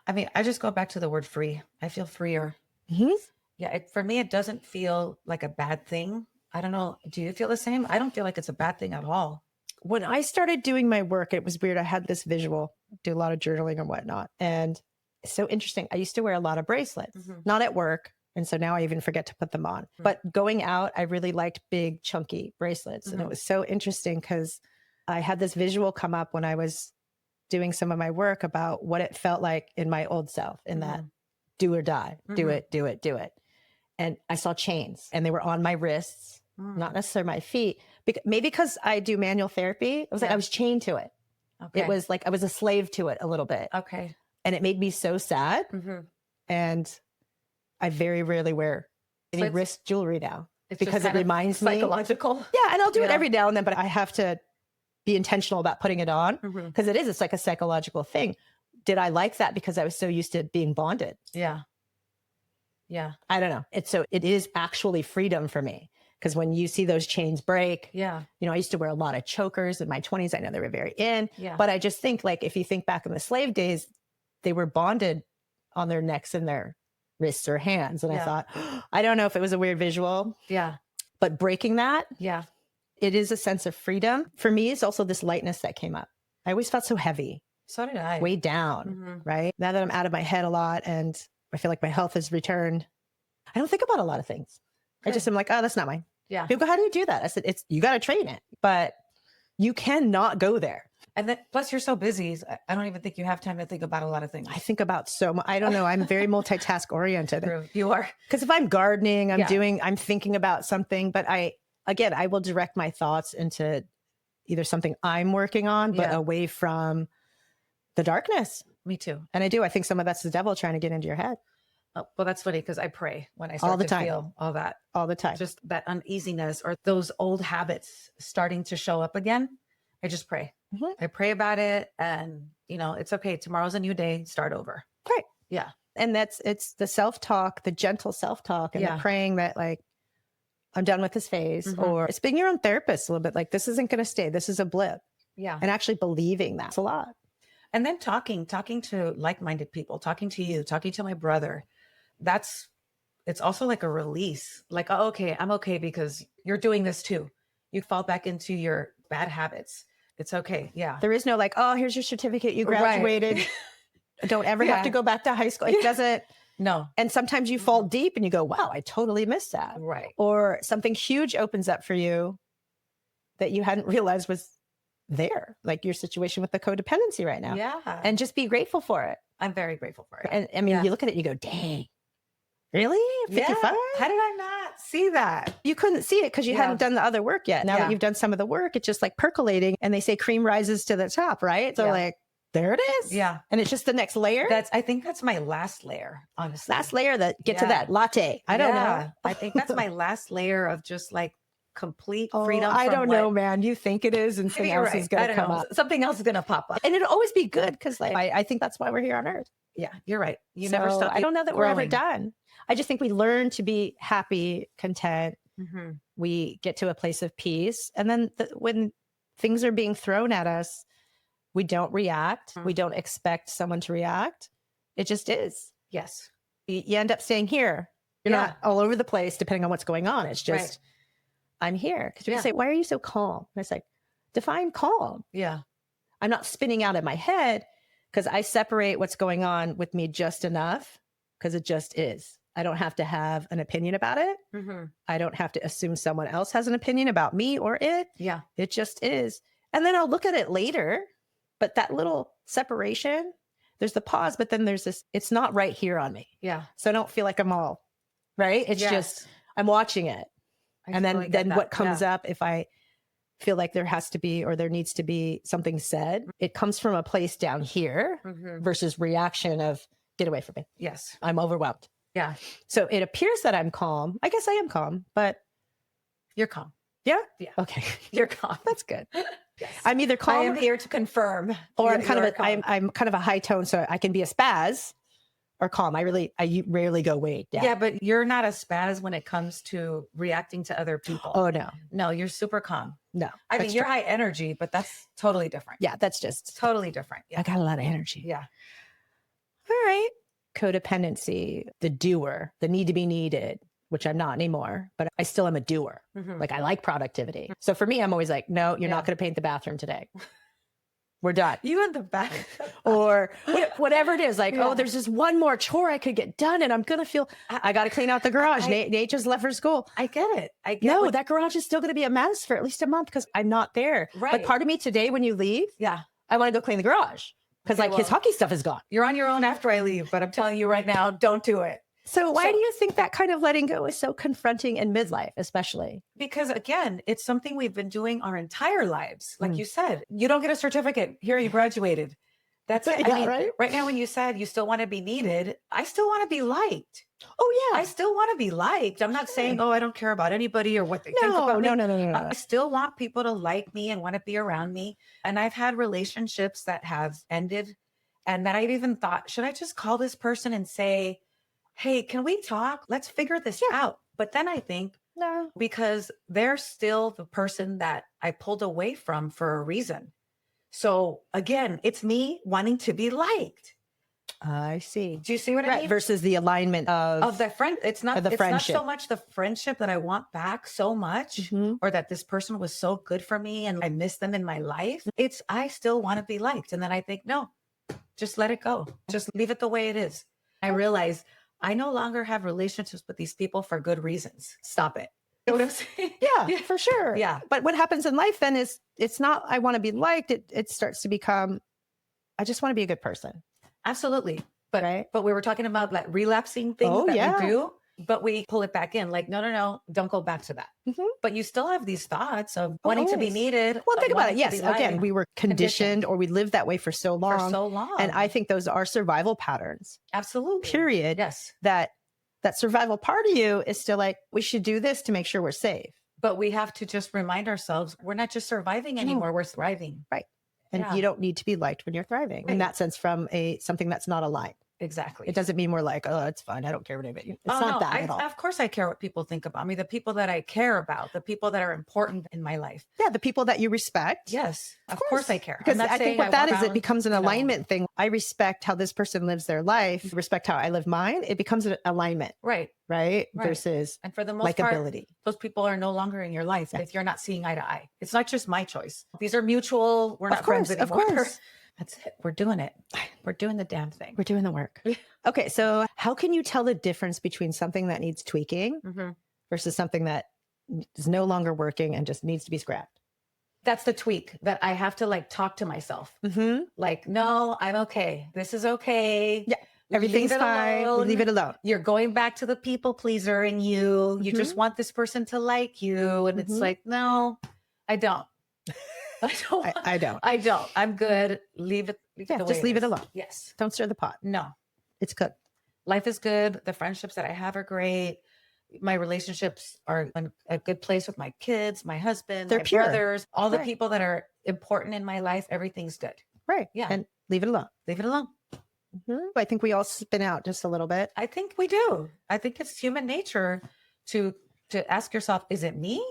I mean, I just go back to the word free. I feel freer. Mm-hmm. Yeah. For me, it doesn't feel like a bad thing. I don't know. Do you feel the same? I don't feel like it's a bad thing at all. when I started doing my work, it was weird. I had this visual, do a lot of journaling and whatnot. And it's so interesting. I used to wear a lot of bracelets, not at work. And so now I even forget to put them on. But going out, I really liked big, chunky bracelets. And it was so interesting because I had this visual come up when I was doing some of my work about what it felt like in my old self, in that do or die, do it, do it, do it. And I saw chains and they were on my wrists, not necessarily my feet. Maybe because I do manual therapy. It was like I was chained to it. Okay. It was like I was a slave to it a little bit. Okay. And it made me so sad. And I very rarely wear any wrist jewelry now because it reminds me. Psychological. Yeah. And I'll do it every now and then, but I have to be intentional about putting it on because it's like a psychological thing. Did I like that because I was so used to being bonded? Yeah. Yeah. I don't know. It is actually freedom for me. Because when you see those chains break, I used to wear a lot of chokers in my 20s. I know they were very in, but I just think like, if you think back in the slave days, they were bonded on their necks and their wrists or hands. And I thought, I don't know if it was a weird visual. Yeah. But breaking that, it is a sense of freedom. For me, it's also this lightness that came up. I always felt so heavy. So did I. Weighed down, right? Now that I'm out of my head a lot and I feel like my health has returned, I don't think about a lot of things. I just am like, oh, that's not mine. Yeah. People go, how do you do that? I said, you got to train it, but you cannot go there. And then plus you're so busy. I don't even think you have time to think about a lot of things. I think about so much. I don't know. I'm very multitask oriented. True. You are. Because if I'm gardening, I'm thinking about something, but I will direct my thoughts into either something I'm working on, but away from the darkness. Me too. And I think some of that's the devil trying to get into your head. Oh, well, that's funny because I pray when I start to feel all that. All the time. Just that uneasiness or those old habits starting to show up again. I just pray. I pray about it and, it's okay. Tomorrow's a new day. Start over. Right. Yeah. And it's the self-talk, the gentle self-talk and the praying that like, I'm done with this phase or it's being your own therapist a little bit. Like this isn't going to stay. This is a blip. Yeah. And actually believing that's a lot. And then talking to like-minded people, talking to you, talking to my brother. It's also like a release. Like, oh, okay, I'm okay because you're doing this too. You fall back into your bad habits. It's okay. Yeah. There is no like, oh, here's your certificate. You graduated. Right. Don't ever have to go back to high school. It doesn't. No. And sometimes you fall deep and you go, wow, I totally missed that. Right. Or something huge opens up for you that you hadn't realized was there. Like your situation with the codependency right now. Yeah. And just be grateful for it. I'm very grateful for it. And I mean, you look at it, you go, dang. Really? 55? Yeah. How did I not see that? You couldn't see it because you hadn't done the other work yet. Now that you've done some of the work, it's just like percolating and they say cream rises to the top, right? So like, there it is. Yeah. And it's just the next layer. I think that's my last layer, honestly. Last layer that get to that latte. I don't know. I think that's my last layer of just like complete freedom. I don't know, man. You think it is and something else is going to come up. Something else is going to pop up. And it'll always be good because like, I think that's why we're here on earth. Yeah, you're right. You never stop. I don't know that we're ever done. I just think we learn to be happy, content. We get to a place of peace. And then when things are being thrown at us, we don't react. We don't expect someone to react. It just is. Yes. You end up staying here. You're not all over the place depending on what's going on. It's just, I'm here. Because people say, why are you so calm? And it's like, define calm. Yeah. I'm not spinning out in my head because I separate what's going on with me just enough because it just is. I don't have to have an opinion about it. I don't have to assume someone else has an opinion about me or it. Yeah. It just is. And then I'll look at it later. But that little separation, there's the pause, but then there's this, it's not right here on me. Yeah. So I don't feel like I'm all right. It's just, I'm watching it. And then what comes up, if I feel like there has to be, or there needs to be something said, it comes from a place down here versus reaction of get away from me. Yes. I'm overwhelmed. Yeah. So it appears that I'm calm. I guess I am calm, but you're calm. Yeah. Yeah. Okay. You're calm. That's good. Yes. I'm either calm. I am here to confirm. Or I'm kind of a high tone, so I can be a spaz or calm. I rarely go way down. Yeah, but you're not a spaz when it comes to reacting to other people. Oh no. No, you're super calm. No. I mean, you're high energy, but that's totally different. Yeah, that's just totally different. Yeah. I got a lot of energy. Yeah. All right. Codependency, the doer, the need to be needed. which I'm not anymore, but I still am a doer. Like I like productivity. So for me, I'm always like, no, you're not going to paint the bathroom today. We're done. You in the back. Or whatever it is. Like, oh, there's just one more chore I could get done. And I'm going to feel, I got to clean out the garage. Nate just left for school. I get it. That garage is still going to be a mess for at least a month because I'm not there. Right. But part of me today, when you leave, I want to go clean the garage because his hockey stuff is gone. You're on your own after I leave, but I'm telling you right now, don't do it. So why do you think that kind of letting go is so confronting in midlife, especially? Because again, it's something we've been doing our entire lives. Like you said, you don't get a certificate. Here, you graduated. That's it. I mean, right now, when you said you still want to be needed, I still want to be liked. Oh, yeah. I still want to be liked. I'm not saying, oh, I don't care about anybody or what they think about me. No. I still want people to like me and want to be around me. And I've had relationships that have ended and that I've even thought, should I just call this person and say, hey, can we talk? Let's figure this out. But then I think, no, because they're still the person that I pulled away from for a reason. So again, it's me wanting to be liked. I see. Do you see what I mean? Versus the alignment of the friend. It's not not so much the friendship that I want back so much, or that this person was so good for me and I miss them in my life. It's I still want to be liked. And then I think, no, just let it go. Just leave it the way it is. I realize I no longer have relationships with these people for good reasons. Stop it. You know what I'm saying? Yeah, for sure. Yeah. But what happens in life then is it's not, I want to be liked. It starts to become, I just want to be a good person. Absolutely. But we were talking about like relapsing things we do, but we pull it back in like, no, don't go back to that. But you still have these thoughts of wanting to be needed. Well, think about it. Yes. Again, we were conditioned or we lived that way for so long. And I think those are survival patterns. Absolutely. Period. Yes. That survival part of you is still like, we should do this to make sure we're safe. But we have to just remind ourselves, we're not just surviving anymore. We're thriving. Right. And you don't need to be liked when you're thriving in that sense from something that's not aligned. Exactly. It doesn't mean we're like, oh, it's fine. I don't care what anybody. It's not that at all. Of course I care what people think about me. The people that I care about, the people that are important in my life. Yeah. The people that you respect. Yes. Of course I care. Because I think what that is, it becomes an alignment thing. I respect how this person lives their life. Respect how I live mine. It becomes an alignment. Right. Versus and for the most part, those people are no longer in your life if you're not seeing eye to eye. It's not just my choice. These are mutual. We're not friends anymore. Of course. That's it. We're doing it. We're doing the damn thing. We're doing the work. Okay. So how can you tell the difference between something that needs tweaking versus something that is no longer working and just needs to be scrapped? That's the tweak that I have to like talk to myself. Like, no, I'm okay. This is okay. Yeah. Everything's fine. Leave it alone. You're going back to the people pleaser in you. You just want this person to like you. And it's like, no, I don't. I don't. I'm good. Leave it. Just leave it alone. Yes. Don't stir the pot. No. It's cooked. Life is good. The friendships that I have are great. My relationships are in a good place with my kids, my husband, my brothers, all the people that are important in my life. Everything's good. Right. Yeah. And leave it alone. Leave it alone. I think we all spin out just a little bit. I think we do. I think it's human nature to ask yourself, is it me?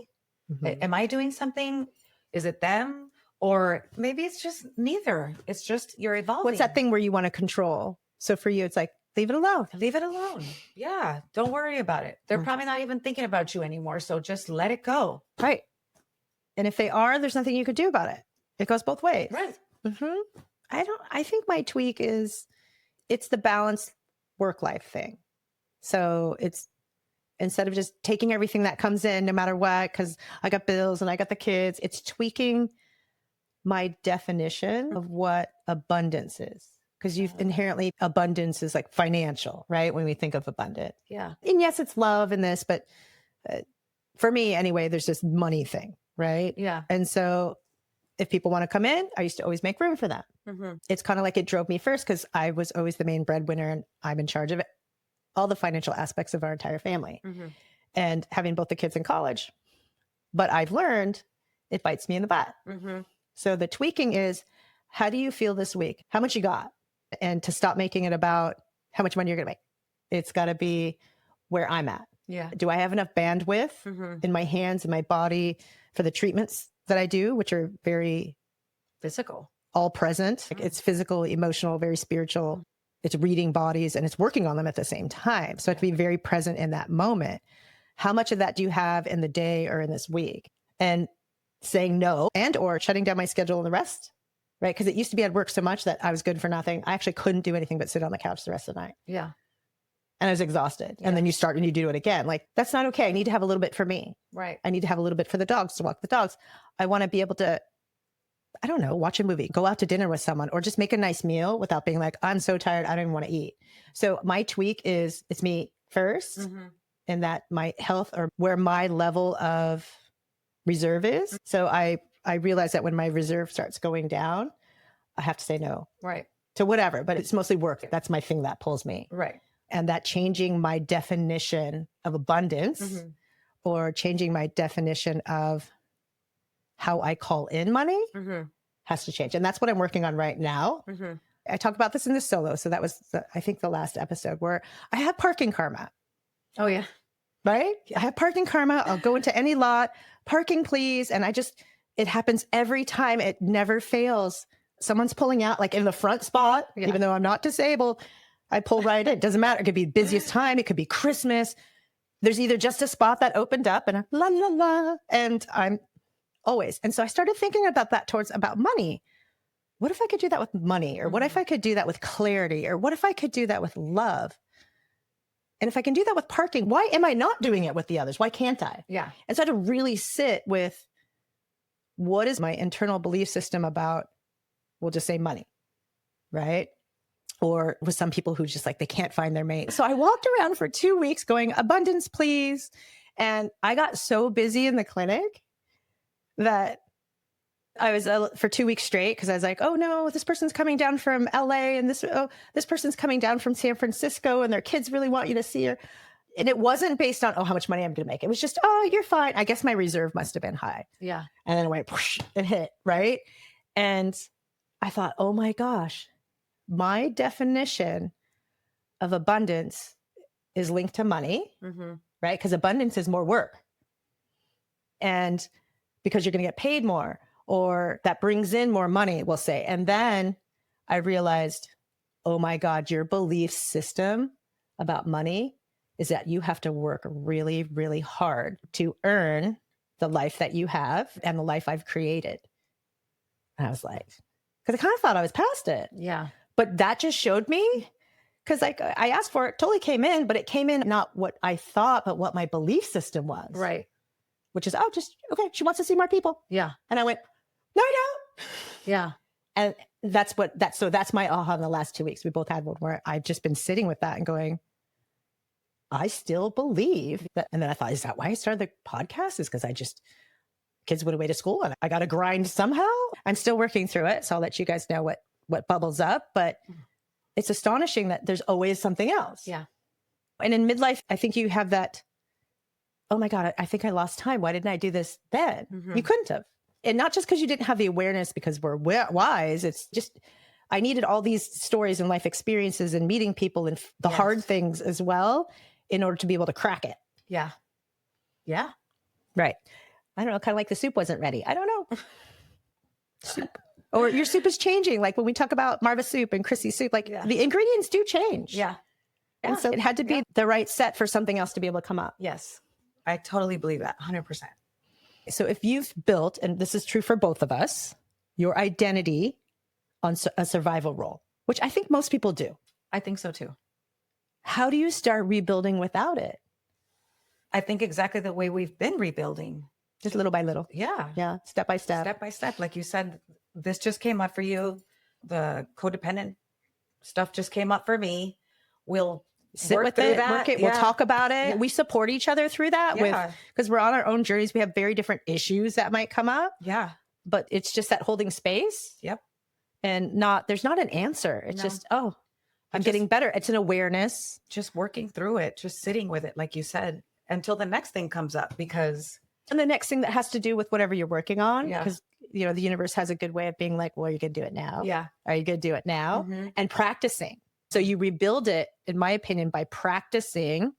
Am I doing something? Is it them? Or maybe it's just neither. It's just you're evolving. What's that thing where you want to control? So for you, it's like, leave it alone. Leave it alone. Yeah. Don't worry about it. They're probably not even thinking about you anymore. So just let it go. Right. And if they are, there's nothing you could do about it. It goes both ways. Right. I think my tweak is, it's the balanced work-life thing. So it's instead of just taking everything that comes in, no matter what, because I got bills and I got the kids, it's tweaking my definition of what abundance is. Because you've inherently, abundance is like financial, right? When we think of abundant. Yeah. And yes, it's love and this, but for me anyway, there's this money thing, right? Yeah. And so if people want to come in, I used to always make room for them. It's kind of like it drove me first because I was always the main breadwinner and I'm in charge of it, all the financial aspects of our entire family and having both the kids in college. But I've learned it bites me in the butt. So the tweaking is, how do you feel this week? How much you got? And to stop making it about how much money you're going to make. It's got to be where I'm at. Yeah. Do I have enough bandwidth in my hands and my body for the treatments that I do, which are very physical, all present. Like it's physical, emotional, very spiritual. It's reading bodies and it's working on them at the same time. So I have to be very present in that moment. how much of that do you have in the day or in this week? And saying no and or shutting down my schedule and the rest, right? Because it used to be I'd work so much that I was good for nothing. I actually couldn't do anything but sit on the couch the rest of the night. Yeah. And I was exhausted. Yeah. And then you start and you do it again. Like, that's not okay. I need to have a little bit for me. Right. I need to have a little bit for the dogs, to walk the dogs. I want to be able to, I don't know, watch a movie, go out to dinner with someone, or just make a nice meal without being like, I'm so tired, I don't even want to eat. So my tweak is it's me first, and that my health or where my level of reserve is. So I realize that when my reserve starts going down, I have to say no. Right. To whatever, but it's mostly work. That's my thing that pulls me. Right. And that changing my definition of abundance or changing my definition of how I call in money has to change. And that's what I'm working on right now. I talk about this in the solo. So that was, I think, the last episode where I have parking karma. Oh, yeah. Right? Yeah. I have parking karma. I'll go into any lot, parking please. And it happens every time. It never fails. Someone's pulling out like in the front spot, even though I'm not disabled. I pull right in. It doesn't matter. It could be the busiest time. It could be Christmas. There's either just a spot that opened up and la, la, la. And I'm always. And so I started thinking about that about money. What if I could do that with money? Or what if I could do that with clarity? Or what if I could do that with love? And if I can do that with parking, why am I not doing it with the others? Why can't I? Yeah. And so I had to really sit with what is my internal belief system about, we'll just say money, right? Or with some people who just like, they can't find their mate. So I walked around for 2 weeks going, abundance, please. And I got so busy in the clinic that I was for 2 weeks straight because I was like, oh no, this person's coming down from LA and this person's coming down from San Francisco and their kids really want you to see her. And it wasn't based on, how much money I'm going to make. It was just, you're fine. I guess my reserve must have been high. Yeah. And then it went, whoosh, it hit, right? And I thought, oh my gosh, my definition of abundance is linked to money, right? Because abundance is more work. And because you're going to get paid more, or that brings in more money, we'll say. And then I realized, oh my God, your belief system about money is that you have to work really, really hard to earn the life that you have and the life I've created. And I was like, because I kind of thought I was past it. Yeah. But that just showed me, because like I asked for it, totally came in, but it came in not what I thought, but what my belief system was. Right. Which is, okay, she wants to see more people. Yeah. And I went, no, I don't. Yeah. And that's my aha in the last 2 weeks. We both had one where I've just been sitting with that and going, I still believe that. And then I thought, is that why I started the podcast? Is because kids went away to school and I got to grind somehow. I'm still working through it. So I'll let you guys know what bubbles up, but it's astonishing that there's always something else. Yeah. And in midlife, I think you have that, oh my God, I think I lost time. Why didn't I do this then? You couldn't have. And not just because you didn't have the awareness because we're wise. It's just, I needed all these stories and life experiences and meeting people and the hard things as well in order to be able to crack it. Yeah. Yeah. Right. I don't know, kind of like the soup wasn't ready. I don't know. Soup. Or your soup is changing. Like when we talk about Marva soup and Chrissie soup, like the ingredients do change. Yeah. And so it had to be the right set for something else to be able to come up. Yes. I totally believe that 100%. So if you've built, and this is true for both of us, your identity on a survival role, which I think most people do. I think so too. How do you start rebuilding without it? I think exactly the way we've been rebuilding. Just little by little. Yeah. Yeah. Step by step. Step by step. Like you said, this just came up for you. The codependent stuff just came up for me. We'll sit work with through it, that. work it. We'll talk about it. Yeah. We support each other through that because we're on our own journeys. We have very different issues that might come up. Yeah. But it's just that holding space. Yep. And there's not an answer. It's just, I'm getting better. It's an awareness. Just working through it, just sitting with it, like you said, until the next thing comes up And the next thing that has to do with whatever you're working on, Yeah. because, the universe has a good way of being like, well, are you going to do it now? Yeah. Are you going to do it now? And practicing. So you rebuild it, in my opinion, by practicing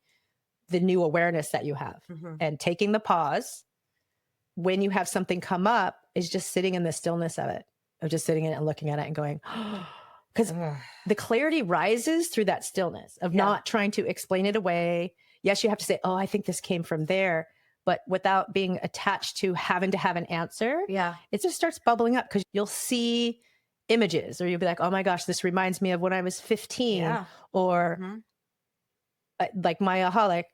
the new awareness that you have and taking the pause when you have something come up is just sitting in the stillness of it, of just sitting in it and looking at it and going, because the clarity rises through that stillness of not trying to explain it away. Yes, you have to say, oh, I think this came from there, but without being attached to having to have an answer. Yeah. It just starts bubbling up because you'll see images or you'll be like, oh my gosh, this reminds me of when I was 15 Yeah. or Mhm. like my aha, like,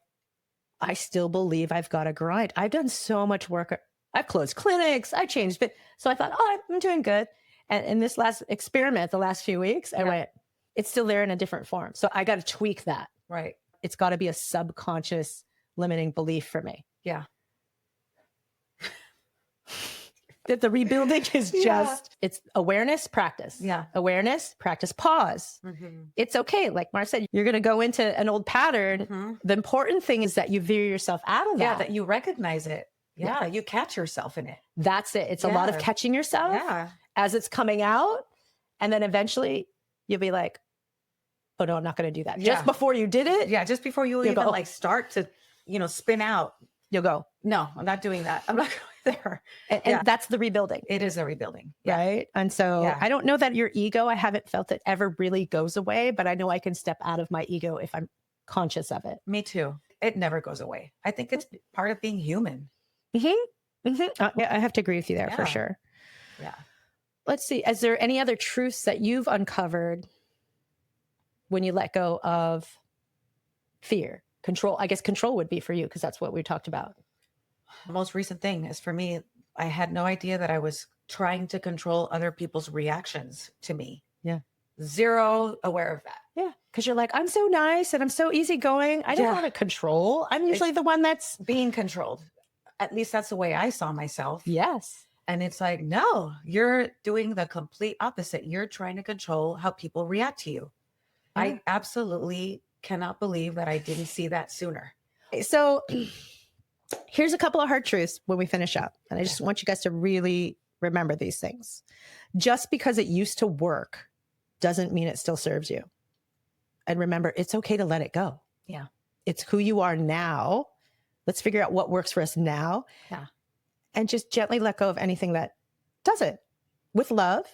I still believe I've got to grind. I've done so much work. I've closed clinics. I changed. But so I thought, oh, I'm doing good. And in this last experiment, the last few weeks, I went, it's still there in a different form. So I got to tweak that. Right. It's got to be a subconscious limiting belief for me. Yeah. That the rebuilding is just, it's awareness, practice. Yeah. Awareness, practice, pause. Mhm. It's okay. Like Marv said, you're going to go into an old pattern. Mhm. The important thing is that you veer yourself out of that. Yeah, that you recognize it. Yeah, you catch yourself in it. That's it. It's a lot of catching yourself as it's coming out. And then eventually you'll be like, oh no, I'm not going to do that. Just before you did it. Yeah, just before you even go, like start to, spin out. You'll go, no, I'm not doing that. I'm not going there. And that's the rebuilding. It is a rebuilding. Right. And so I don't know that your ego, I haven't felt it ever really goes away, but I know I can step out of my ego if I'm conscious of it. Me too. It never goes away. I think it's part of being human. Mm-hmm. Mm-hmm. I have to agree with you there for sure. Yeah. Let's see. Is there any other truths that you've uncovered when you let go of fear? Control, I guess control would be for you because that's what we talked about. The most recent thing is for me, I had no idea that I was trying to control other people's reactions to me. Yeah. Zero aware of that. Yeah. Because you're like, I'm so nice and I'm so easygoing. I don't want to control. I'm usually the one that's being controlled. At least that's the way I saw myself. Yes. And it's like, no, you're doing the complete opposite. You're trying to control how people react to you. Yeah. I absolutely cannot believe that I didn't see that sooner. So here's a couple of hard truths when we finish up. And I just want you guys to really remember these things. Just because it used to work doesn't mean it still serves you. And remember, it's okay to let it go. Yeah. It's who you are now. Let's figure out what works for us now. Yeah. And just gently let go of anything that doesn't, with love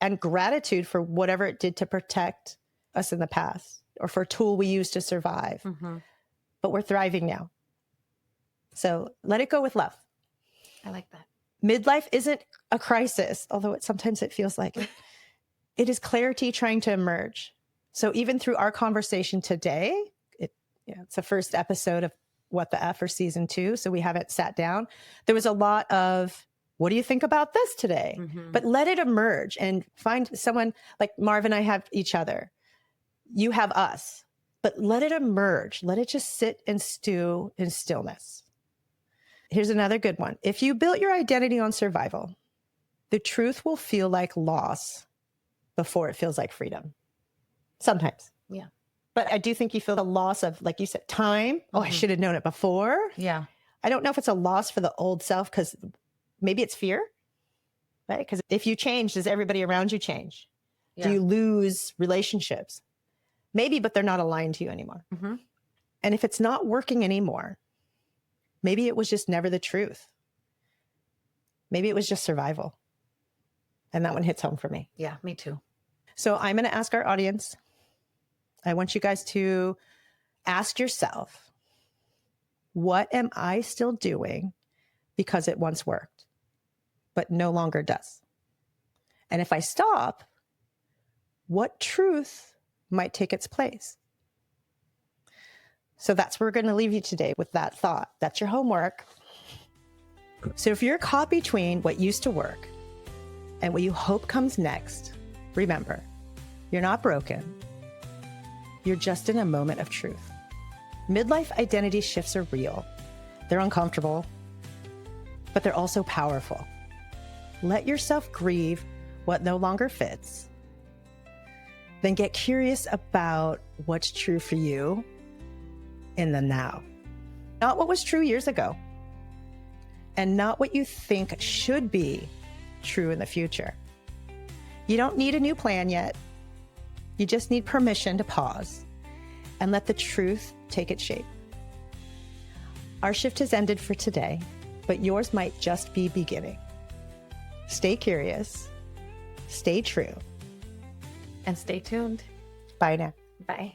and gratitude for whatever it did to protect us in the past or for a tool we used to survive. Mm-hmm. But we're thriving now. So let it go with love. I like that. Midlife isn't a crisis, although sometimes it feels like it. It is clarity trying to emerge. So even through our conversation today, it's the first episode of What the F for season 2. So we haven't sat down. There was a lot of, what do you think about this today? Mm-hmm. But let it emerge and find someone like Marv and I have each other. You have us, but let it emerge. Let it just sit and stew in stillness. Here's another good one. If you built your identity on survival, the truth will feel like loss before it feels like freedom. Sometimes. Yeah. But I do think you feel the loss of, like you said, time. Mm-hmm. Oh, I should have known it before. Yeah. I don't know if it's a loss for the old self because maybe it's fear, right? Because if you change, does everybody around you change? Yeah. Do you lose relationships? Maybe, but they're not aligned to you anymore. Mm-hmm. And if it's not working anymore, maybe it was just never the truth. Maybe it was just survival. And that one hits home for me. Yeah, me too. So I'm going to ask our audience, I want you guys to ask yourself, what am I still doing because it once worked, but no longer does? And if I stop, what truth might take its place? So that's where we're going to leave you today with that thought. That's your homework. So if you're caught between what used to work and what you hope comes next, remember, you're not broken. You're just in a moment of truth. Midlife identity shifts are real. They're uncomfortable, but they're also powerful. Let yourself grieve what no longer fits. Then get curious about what's true for you in the now. Not what was true years ago, and not what you think should be true in the future. You don't need a new plan yet. You just need permission to pause and let the truth take its shape. Our shift has ended for today, but yours might just be beginning. Stay curious, stay true, and stay tuned. Bye now. Bye.